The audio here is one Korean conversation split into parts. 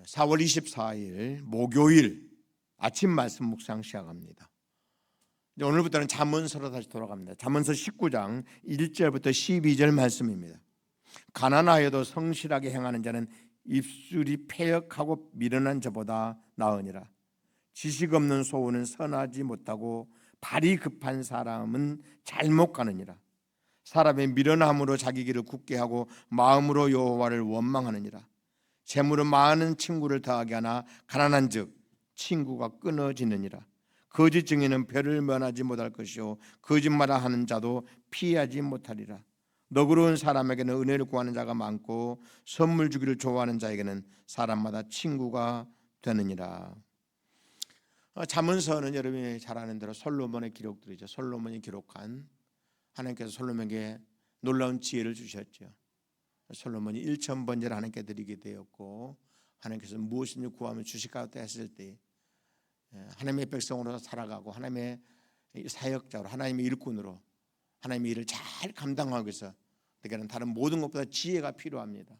4월 24일 목요일 아침 말씀 묵상 시작합니다. 오늘부터는 잠언서로 다시 돌아갑니다. 잠언서 19장 1절부터 12절 말씀입니다. 가난하여도 성실하게 행하는 자는 입술이 패역하고 미련한 자보다 나으니라. 지식 없는 소원은 선하지 못하고 발이 급한 사람은 잘못 가느니라. 사람의 미련함으로 자기 길을 굳게 하고 마음으로 여호와를 원망하느니라. 재물은 많은 친구를 더하게 하나 가난한즉 친구가 끊어지느니라. 거짓 증인은 별을 면하지 못할 것이요 거짓말하는 자도 피하지 못하리라. 너그러운 사람에게는 은혜를 구하는 자가 많고 선물 주기를 좋아하는 자에게는 사람마다 친구가 되느니라. 잠언서는 여러분이 잘 아는 대로 솔로몬의 기록들이죠. 솔로몬이 기록한, 하나님께서 솔로몬에게 놀라운 지혜를 주셨죠. 솔로몬이 1000번제를 하나님께 드리게 되었고, 하나님께서 무엇인지 구하면 주시겠다 했을 때 하나님의 백성으로 살아가고 하나님의 사역자로, 하나님의 일꾼으로 하나님의 일을 잘 감당하기 위해서 내게는 다른 모든 것보다 지혜가 필요합니다.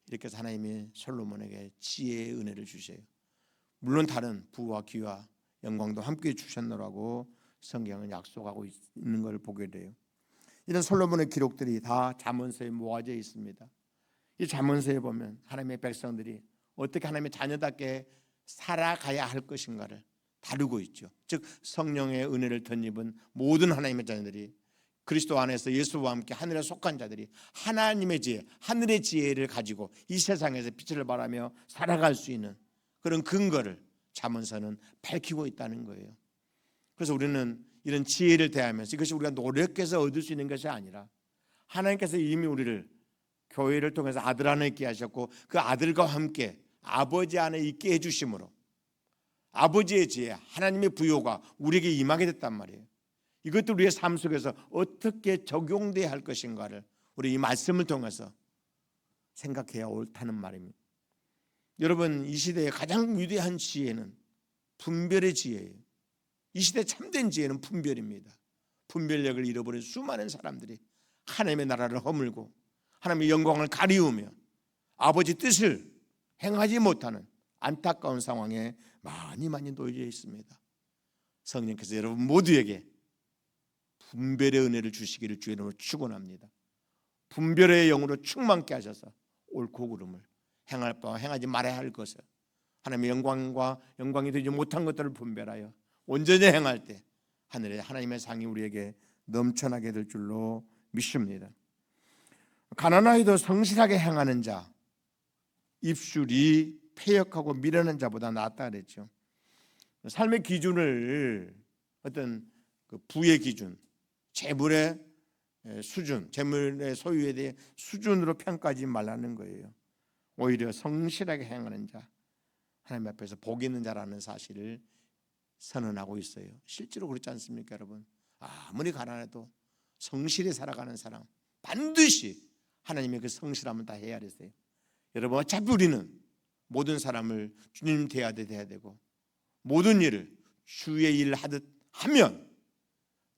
이렇게 해서 하나님이 솔로몬에게 지혜의 은혜를 주셔요. 물론 다른 부와 귀와 영광도 함께 주셨노라고 성경은 약속하고 있는 걸 보게 돼요. 이런 솔로몬의 기록들이 다 잠언서에 모아져 있습니다. 이 잠언서에 보면 하나님의 백성들이 어떻게 하나님의 자녀답게 살아가야 할 것인가를 다루고 있죠. 즉 성령의 은혜를 덧입은 모든 하나님의 자녀들이 그리스도 안에서 예수와 함께 하늘에 속한 자들이 하나님의 지혜, 하늘의 지혜를 가지고 이 세상에서 빛을 발하며 살아갈 수 있는 그런 근거를 잠언서는 밝히고 있다는 거예요. 그래서 우리는 이런 지혜를 대하면서 이것이 우리가 노력해서 얻을 수 있는 것이 아니라 하나님께서 이미 우리를 교회를 통해서 아들 안에 있게 하셨고 그 아들과 함께 아버지 안에 있게 해주심으로 아버지의 지혜, 하나님의 부요가 우리에게 임하게 됐단 말이에요. 이것도 우리의 삶 속에서 어떻게 적용돼야 할 것인가를 우리 이 말씀을 통해서 생각해야 옳다는 말입니다. 여러분, 이 시대의 가장 위대한 지혜는 분별의 지혜예요. 이 시대 참된 지혜는 분별입니다. 분별력을 잃어버린 수많은 사람들이 하나님의 나라를 허물고 하나님의 영광을 가리우며 아버지 뜻을 행하지 못하는 안타까운 상황에 많이 놓여 있습니다. 성령께서 여러분 모두에게 분별의 은혜를 주시기를 주의 이름으로 축원합니다. 분별의 영으로 충만케 하셔서 옳고 그름을 행할 바와 행하지 말아야 할 것을 하나님의 영광과 영광이 되지 못한 것들을 분별하여 온전히 행할 때 하늘에 하나님의 상이 우리에게 넘쳐나게 될 줄로 믿습니다. 가난하여도 성실하게 행하는 자, 입술이 패역하고 미련한 자보다 낫다 그랬죠. 삶의 기준을 어떤 그 부의 기준, 재물의 수준, 재물의 소유에 대해 수준으로 평가하지 말라는 거예요. 오히려 성실하게 행하는 자, 하나님 앞에서 복 있는 자라는 사실을 선언하고 있어요. 실제로 그렇지 않습니까, 여러분? 아무리 가난해도 성실히 살아가는 사람 반드시 하나님의 그 성실함을 다 헤아리세요. 여러분, 어차피 우리는 모든 사람을 주님 대해야 되고 모든 일을 주의 일을 하듯 하면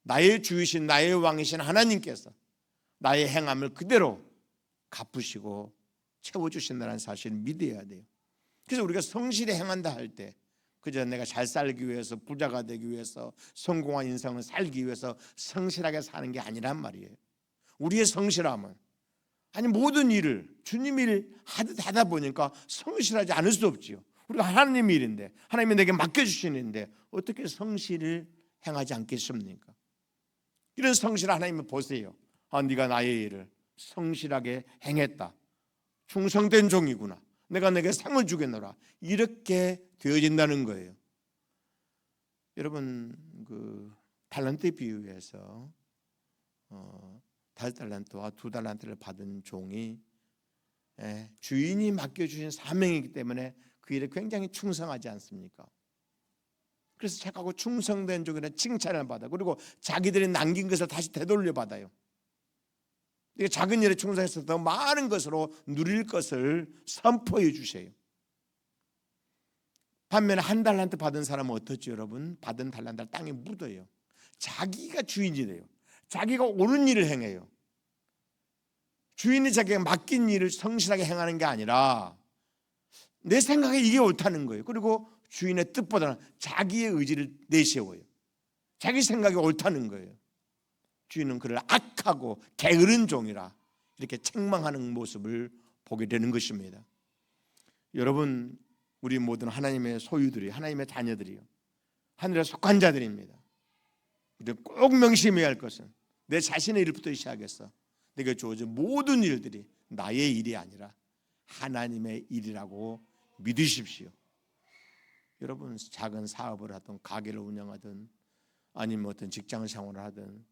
나의 주이신 나의 왕이신 하나님께서 나의 행함을 그대로 갚으시고 채워주신다는 사실을 믿어야 돼요. 그래서 우리가 성실히 행한다 할 때 그저 내가 잘 살기 위해서, 부자가 되기 위해서, 성공한 인생을 살기 위해서 성실하게 사는 게 아니란 말이에요. 우리의 성실함은 아니 모든 일을 주님 일 하듯 하다 보니까 성실하지 않을 수 없지요. 우리가 하나님 일인데 하나님이 내게 맡겨주시는 일인데 어떻게 성실을 행하지 않겠습니까? 이런 성실 하나님을 보세요. 네가 나의 일을 성실하게 행했다. 충성된 종이구나. 내가 내게 상을 주겠노라. 이렇게 되어진다는 거예요. 여러분, 그 달란트 비유에서 5달란트와 2달란트를 받은 종이 주인이 맡겨주신 사명이기 때문에 그 일에 굉장히 충성하지 않습니까? 그래서 착하고 충성된 종이라는 칭찬을 받아요. 그리고 자기들이 남긴 것을 다시 되돌려 받아요. 작은 일에 충성해서 더 많은 것으로 누릴 것을 선포해 주세요. 반면에 1달란트 받은 사람은 어떻죠, 여러분? 받은 달란트를 땅에 묻어요. 자기가 주인이 돼요. 자기가 옳은 일을 행해요. 주인이 자기가 맡긴 일을 성실하게 행하는 게 아니라 내 생각에 이게 옳다는 거예요. 그리고 주인의 뜻보다는 자기의 의지를 내세워요. 자기 생각이 옳다는 거예요. 주인은 그를 악하고 게으른 종이라 이렇게 책망하는 모습을 보게 되는 것입니다. 여러분, 우리 모든 하나님의 소유들이, 하나님의 자녀들이요, 하늘에 속한 자들입니다. 우리가 꼭 명심해야 할 것은 내 자신의 일부터 시작해서 내게 주어진 모든 일들이 나의 일이 아니라 하나님의 일이라고 믿으십시오. 여러분, 작은 사업을 하든 가게를 운영하든 아니면 어떤 직장 생활을 하든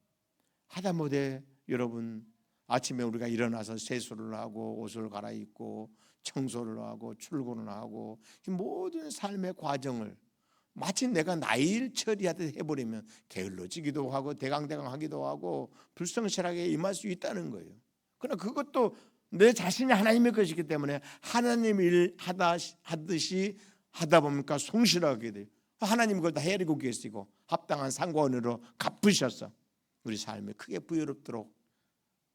하다못해 여러분 아침에 우리가 일어나서 세수를 하고 옷을 갈아입고 청소를 하고 출근을 하고 이 모든 삶의 과정을 마치 내가 나의 일 처리하듯 해버리면 게을러지기도 하고 대강대강하기도 하고 불성실하게 임할 수 있다는 거예요. 그러나 그것도 내 자신이 하나님의 것이기 때문에 하나님 일 하듯이 하다 보니까 성실하게 돼요. 하나님 그걸 다 헤아리고 계시고 합당한 상관으로 갚으셔서 우리 삶에 크게 부여롭도록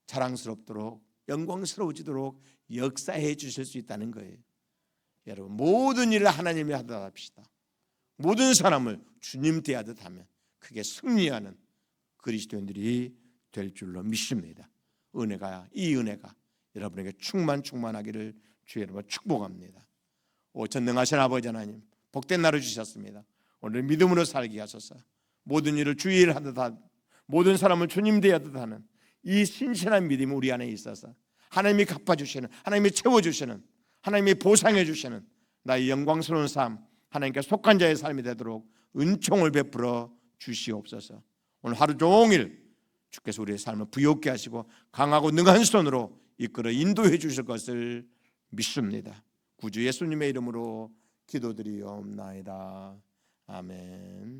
자랑스럽도록 영광스러워지도록 역사해 주실 수 있다는 거예요. 여러분, 모든 일을 하나님이 하다 합시다. 모든 사람을 주님 대하듯 하면 크게 승리하는 그리스도인들이 될 줄로 믿습니다. 이 은혜가 여러분에게 충만하기를 주의 이름으로 축복합니다. 전능하신 아버지 하나님, 복된 날을 주셨습니다. 오늘 믿음으로 살게 하소서. 모든 일을 주의 일을 하듯 하는, 모든 사람을 주님 대하듯 하는 이 신실한 믿음이 우리 안에 있어서 하나님이 갚아주시는, 하나님이 채워주시는, 하나님이 보상해주시는 나의 영광스러운 삶, 하나님께 속한 자의 삶이 되도록 은총을 베풀어 주시옵소서. 오늘 하루 종일 주께서 우리의 삶을 부욕케 하시고 강하고 능한 손으로 이끌어 인도해 주실 것을 믿습니다. 구주 예수님의 이름으로 기도드리옵나이다. 아멘.